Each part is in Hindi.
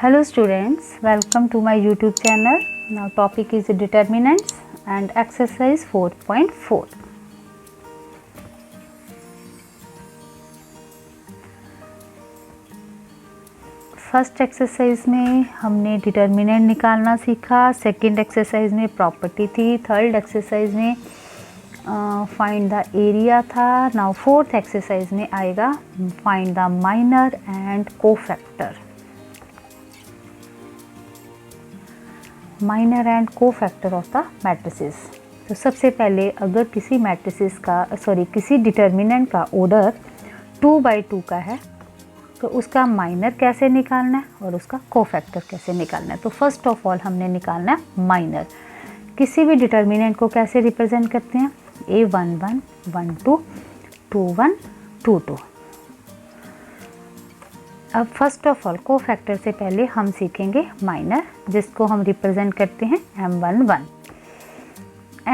Hello students, welcome to my YouTube channel. Now topic is determinants and exercise 4.4. First exercise में हमने डिटर्मिनेंट निकालना सीखा, सेकंड एक्सरसाइज में प्रॉपर्टी थी, थर्ड एक्सरसाइज में फाइंड द एरिया था. नाउ फोर्थ एक्सरसाइज में आएगा find the minor and cofactor. Minor and cofactor of the matrices. तो सबसे पहले अगर किसी मैट्रिसेस का किसी डिटर्मिनेंट का ऑर्डर 2/2 का है तो उसका माइनर कैसे निकालना है और उसका कोफैक्टर कैसे निकालना है. तो फर्स्ट ऑफ ऑल हमने निकालना है माइनर. किसी भी डिटर्मिनेंट को कैसे रिप्रेजेंट करते हैं? A11, 12, 21, 22. अब फर्स्ट ऑफ ऑल कोफैक्टर से पहले हम सीखेंगे माइनर, जिसको हम रिप्रेजेंट करते हैं M11.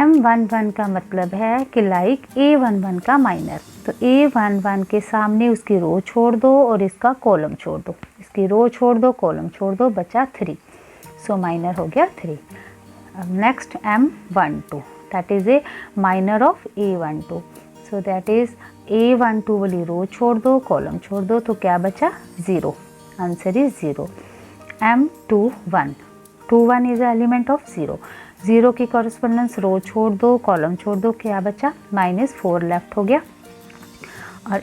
M11 का मतलब है कि लाइक A11 का माइनर. तो A11 के सामने उसकी रो छोड़ दो और इसका कॉलम छोड़ दो. इसकी रो छोड़ दो, कॉलम छोड़ दो, बचा 3. सो माइनर हो गया 3. अब next M12, that is a minor of A12. So that is A12 वाली रो छोड़ दो, कॉलम छोड़ दो, तो क्या बचा? 0. Answer is 0. M21, 21 is element of 0. 0 की कॉरस्पोंडेंस रो छोड़ दो, कॉलम छोड़ दो, क्या बचा? -4 लेफ्ट हो गया. और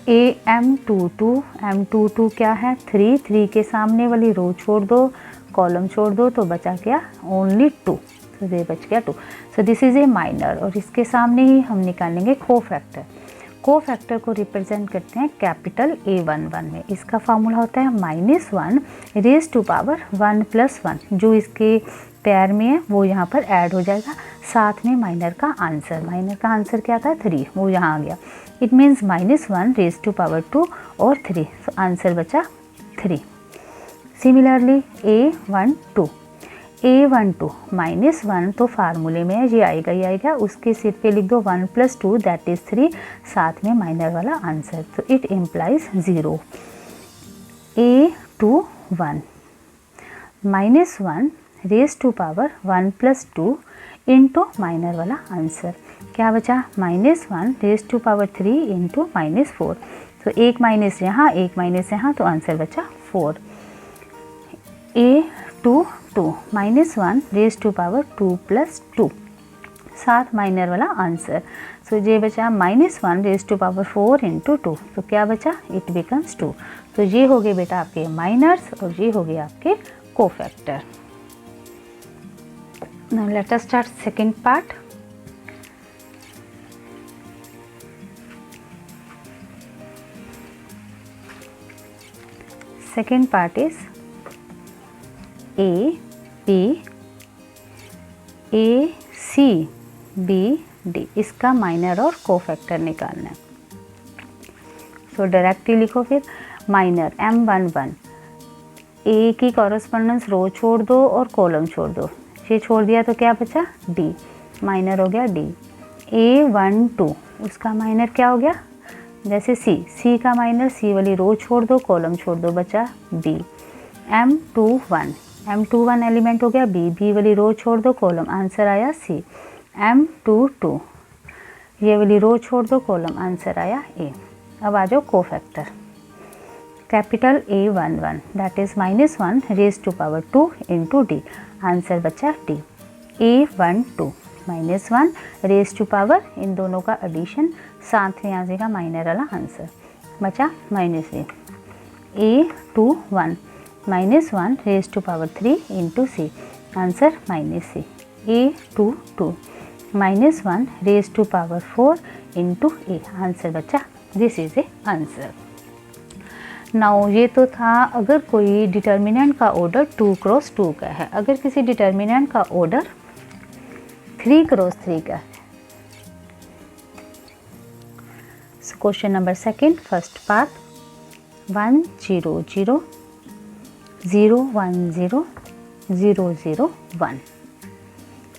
M22 क्या है? 3 के सामने वाली रो छोड़ दो, कॉलम छोड़ दो, तो बचा क्या? ओनली 2. तो ये बच गया 2. So this is A minor. और इसके सामने ही हम निकालेंगे कोफैक्टर. कोफैक्टर को रिप्रेजेंट करते हैं कैपिटल A11 में. इसका फार्मूला होता है -1 रेज़ टू पावर 1 + 1. जो इसके पेयर में है वो यहाँ पर ऐड हो जाएगा, साथ में माइनर का आंसर. माइनर का आंसर क्या था? 3. वो यहाँ आ गया. It means -1 raise to power 2 और 3. तो आंसर बचा 3. सिमिलरली A12 -1 तो फार्मूले में ये आएगा ही आएगा. उसके सिर पे लिख दो 1 + 2 दैट इज़ 3, साथ में माइनर वाला आंसर. तो it implies 0. A21 -1 raise to power 1 + 2 into minor वाला आंसर. क्या बचा? -1 रेज़ टू पावर 3 इंटू -4. तो एक माइनस यहाँ, एक माइनस यहाँ, तो आंसर बचा 4. A22 -1 रेज़ टू पावर 2 + 2, साथ माइनर वाला आंसर. सो ये बचा -1 रेज़ टू पावर 4 इंटू 2. तो क्या बचा? It becomes 2. तो ये हो गए बेटा आपके माइनर्स और ये हो गए आपके cofactor. Now let us start second part. Second part is A, B, A, C, B, D. इसका माइनर और कोफैक्टर निकालना है. सो डायरेक्टली लिखो फिर. माइनर M11, A की कॉरस्पोंडेंस रो छोड़ दो और कॉलम छोड़ दो. ये छोड़ दिया तो क्या बचा? D. माइनर हो गया D. A12 उसका माइनर क्या हो गया? जैसे C का माइनर, C वाली रो छोड़ दो, कॉलम छोड़ दो, बचा D. M21 एलिमेंट हो गया B वाली रो छोड़ दो, कॉलम, आंसर आया C. M22 ये वाली रो छोड़ दो, कॉलम, आंसर आया A. अब आ जाओ cofactor. Capital A11 that is -1 raise to power 2 into D. Answer बचा D. A12 -1 raise to power, इन दोनों का एडिशन, साथ में आ जाएगा माइनर वाला आंसर, बचा -3. A21 -1 raise to power 3 into C. Answer -C. A22 -1 raise to power 4 into A. Answer बचा. This is a answer. Now ये तो था अगर कोई डिटर्मिनेंट का ऑर्डर 2 × 2 का है. अगर किसी डिटर्मिनेंट का ऑर्डर 3 × 3 का है. Question number second, first part. 1 0 0 0 1 0 0 0 1.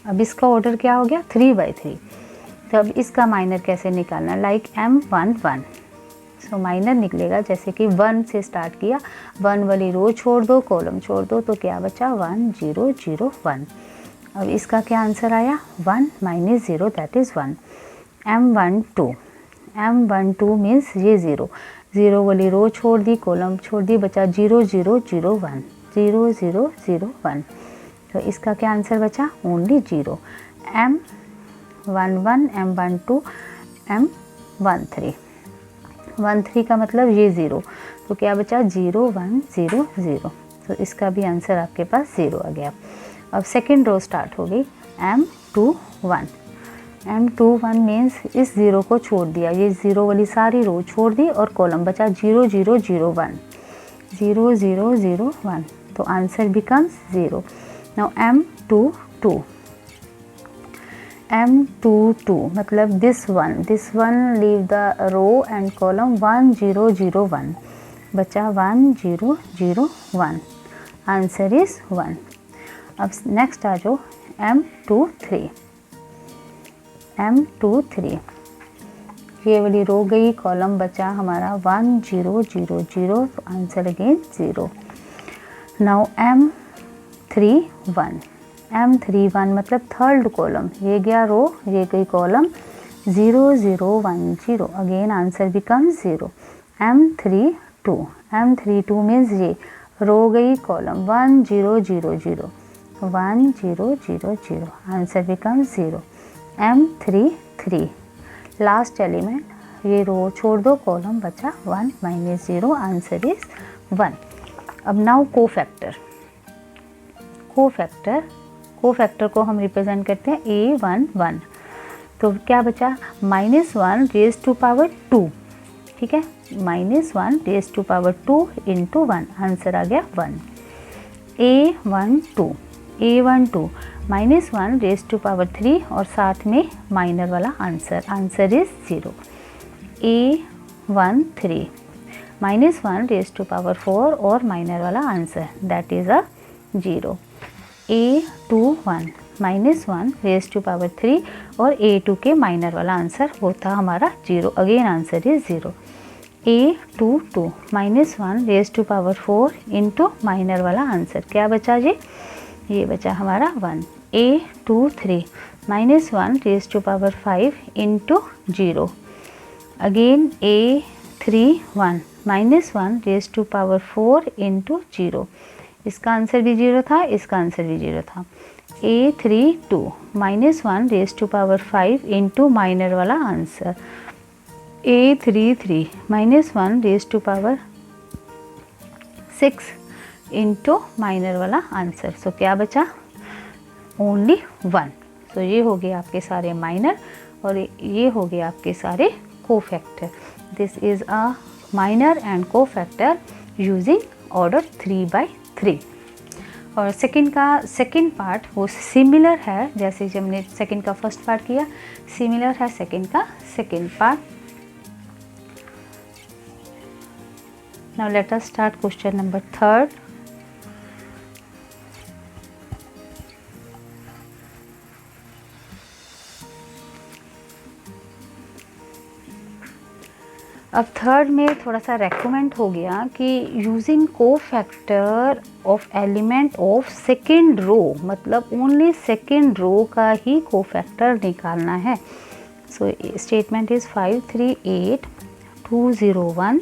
अब इसका ऑर्डर क्या हो गया? 3/3. तो अब इसका माइनर कैसे निकालना? लाइक M11 सो माइनर निकलेगा, जैसे कि 1 से स्टार्ट किया, 1 वाली रो छोड़ दो, कॉलम छोड़ दो, तो क्या बचा 1 0 0 1। अब इसका क्या आंसर आया 1 - 0 दैट इज़ 1। M12 मीन्स ये 0 वाली रो छोड़ दी, कॉलम छोड़ दी, बचा 0 0 0 1 0 0 0 1। तो इसका क्या आंसर बचा ओनली 0। M11 M12 M13 13 का मतलब ये 0, तो क्या बचा 0 1 0 0। तो इसका भी आंसर आपके पास 0 आ गया। अब सेकेंड रो स्टार्ट हो गई M21 मीन्स इस 0 को छोड़ दिया, ये 0 वाली सारी रो छोड़ दी और कॉलम बचा 0 0 0 1 0 0 0 1। तो आंसर बिकम्स 0। नाउ M22 मतलब this one leave the row and column 1 0 0 1, बचा 1 0 0 1, आंसर इज 1। अब नेक्स्ट आ जाओ M23 ये वाली रो गई, कॉलम बचा हमारा 1 0 0 0, तो आंसर अगेन 0। नाउ M31 मतलब थर्ड कॉलम, ये गया रो, ये गई column 0 0 1 0, again answer become 0। M32 means ये रो गई, column 1 0 0 0 1 0 0 0, answer become 0। M33 last element, ये रो छोड़ दो, कॉलम बचा 1 - 0, आंसर इज 1। अब नाउ कोफैक्टर को हम रिप्रेजेंट करते हैं A11, तो क्या बचा -1 रेज़ टू पावर 2, ठीक है, -1 raise to power 2 into 1, answer आ गया 1। A12 -1 रेज़ टू पावर 3 और साथ में माइनर वाला answer is 0। A13 -1 raise to power 4 और माइनर वाला answer that is a 0। A21 -1 raise to power 3 और A2 के माइनर वाला आंसर होता हमारा 0, again answer is 0। A22 -1 raise to power 4 into minor वाला आंसर क्या बचा जी, ये बचा हमारा 1। A23 -1 raise to power 5 into 0, again A31 -1 raise to power 4 into 0, इसका आंसर भी 0 था, इसका आंसर भी 0 था। A32 -1 raise to power 5 into minor वाला answer, A33 -1 raise to power 6 into minor वाला आंसर, सो क्या बचा ओनली 1। सो ये हो गए आपके सारे माइनर और ये हो गए आपके सारे cofactor. This is a minor and cofactor using order 3/3। और सेकंड पार्ट वो सिमिलर है, जैसे जब हमने सेकंड का फर्स्ट पार्ट किया, सिमिलर है सेकंड का second part. Now let us start question number 3। अब थर्ड में थोड़ा सा रेकमेंड हो गया कि using cofactor of element of second row, मतलब ओनली सेकेंड रो का ही कोफैक्टर निकालना है। So statement is 5 3 8 2 0 1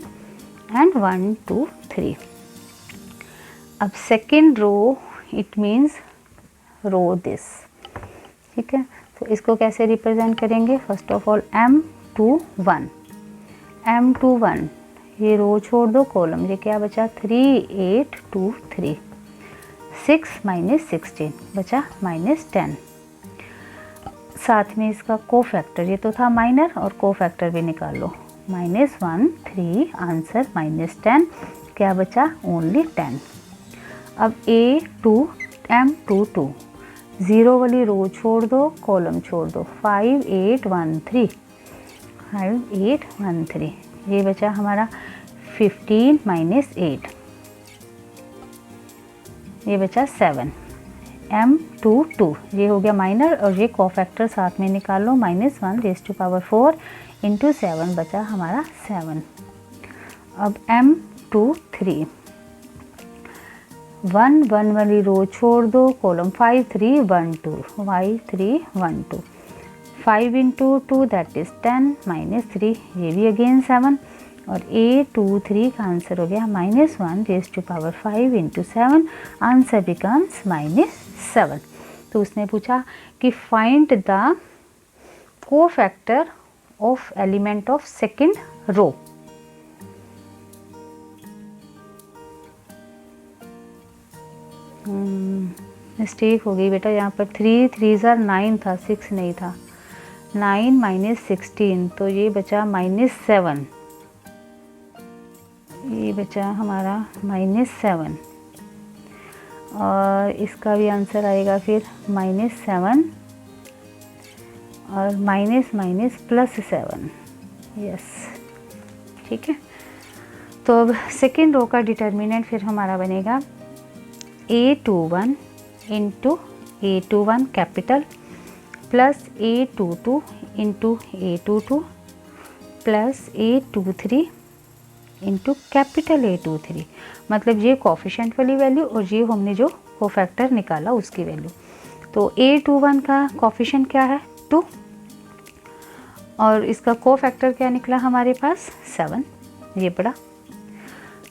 and 1 2 3। अब second row it means row this, ठीक है, तो इसको कैसे रिप्रेजेंट करेंगे। फर्स्ट ऑफ ऑल M21 ये रो छोड़ दो, कॉलम ये क्या बचा 3 8 2 3, 6 - 16 बचा -10, साथ में इसका कोफैक्टर, ये तो था माइनर और कोफैक्टर भी निकाल लो, -1 3 आंसर -10, क्या बचा ओनली 10। अब M22 0 वाली रो छोड़ दो, कॉलम छोड़ दो, 5 8 1 3 5 8 1 3, ये बचा हमारा 15 - 8, ये बचा 7। M22 ये हो गया माइनर और ये कोफैक्टर साथ में निकाल लो, -1 रेज़ टू पावर 4 इंटू 7 बचा हमारा 7। अब M23 1 1 वाली रो छोड़ दो, column 5 3 1 2 y 3 1 2 5 into 2 that is 10 -3 ये भी अगेन 7 और A23 का आंसर हो गया -1 raise to power 5 into 7 answer becomes -7। तो उसने पूछा कि find the cofactor of element of second row. Mistake हो गई बेटा, यहाँ पर 3 3 9 था, 6 नहीं था। 9 - 16 तो ये बचा -7, ये बचा हमारा -7 और इसका भी आंसर आएगा फिर -7 और +7। यस, ठीक है। तो अब सेकेंड रो का डिटर्मिनेंट फिर हमारा बनेगा A21 into A21 capital plus A22 into A22 plus A23 into capital A23। मतलब ये कोफिशिएंट वाली वैल्यू और ये हमने जो कोफैक्टर निकाला उसकी वैल्यू। तो A21 का कोफिशिएंट क्या है 2 और इसका कोफैक्टर क्या निकला हमारे पास 7, ये पड़ा।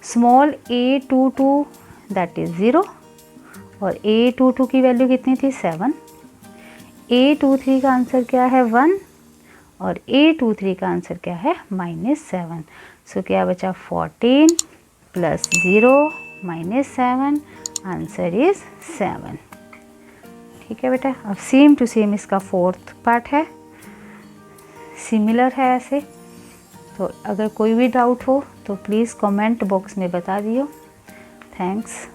स्मॉल A22 दैट इज़ 0 और A22 की वैल्यू कितनी थी 7। A23 का आंसर क्या है 1 और A23 का आंसर क्या है -7। सो क्या बचा 14 + 0 -7 आंसर इज 7। ठीक है बेटा। अब सेम टू सेम इसका फोर्थ पार्ट है, सिमिलर है ऐसे। तो अगर कोई भी डाउट हो तो प्लीज़ कमेंट बॉक्स में बता दियो। थैंक्स।